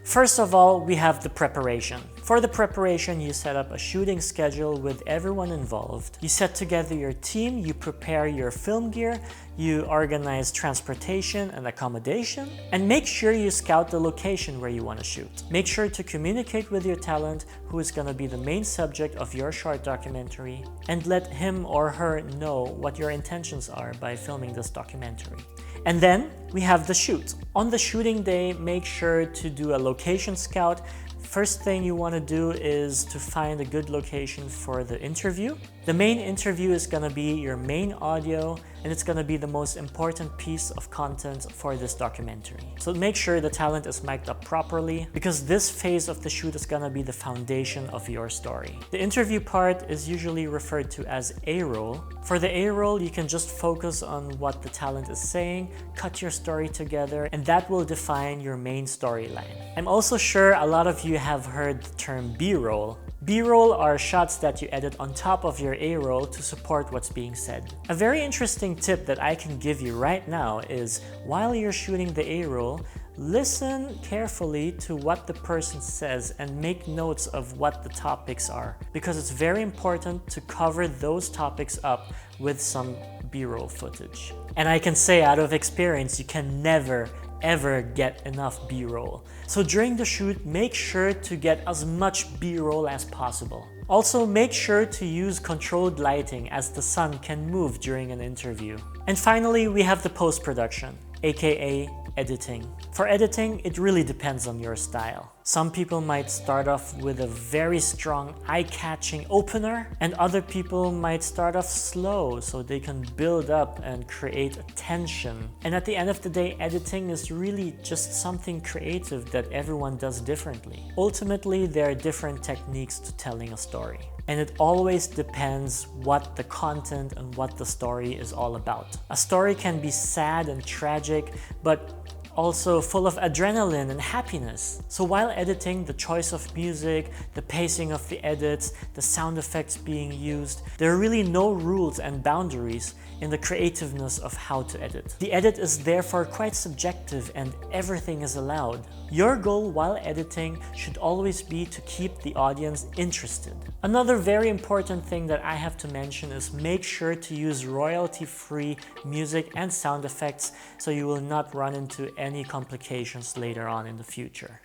First of all, we have the preparation. For the preparation, you set up a shooting schedule with everyone involved. You set together your team, you prepare your film gear, you organize transportation and accommodation, and make sure you scout the location where you want to shoot. Make sure to communicate with your talent, who is going to be the main subject of your short documentary, and let him or her know what your intentions are by filming this documentary. And then we have the shoot. On the shooting day, make sure to do a location scout. First thing you want to do is to find a good location for the interview. The main interview is going to be your main audio, and it's going to be the most important piece of content for this documentary. So make sure the talent is mic'd up properly, because this phase of the shoot is going to be the foundation of your story. The interview part is usually referred to as A-roll. For the A-roll, you can just focus on what the talent is saying, cut your story together, and that will define your main storyline. I'm also sure a lot of you have heard the term B-roll. B-roll are shots that you edit on top of your A-roll to support what's being said. A very interesting tip that I can give you right now is, while you're shooting the A-roll, listen carefully to what the person says and make notes of what the topics are, because it's very important to cover those topics up with some B-roll footage. And I can say out of experience, you can never ever get enough B-roll. So during the shoot, make sure to get as much B-roll as possible. Also, make sure to use controlled lighting, as the sun can move during an interview. And finally, we have the post-production, aka editing. For editing, it really depends on your style. Some people might start off with a very strong, eye-catching opener, and other people might start off slow so they can build up and create a tension. And at the end of the day, editing is really just something creative that everyone does differently. Ultimately, there are different techniques to telling a story. And it always depends what the content and what the story is all about. A story can be sad and tragic, but also full of adrenaline and happiness. So while editing, the choice of music, the pacing of the edits, the sound effects being used, there are really no rules and boundaries in the creativeness of how to edit. The edit is therefore quite subjective and everything is allowed. Your goal while editing should always be to keep the audience interested. Another very important thing that I have to mention is make sure to use royalty-free music and sound effects so you will not run into any complications later on in the future.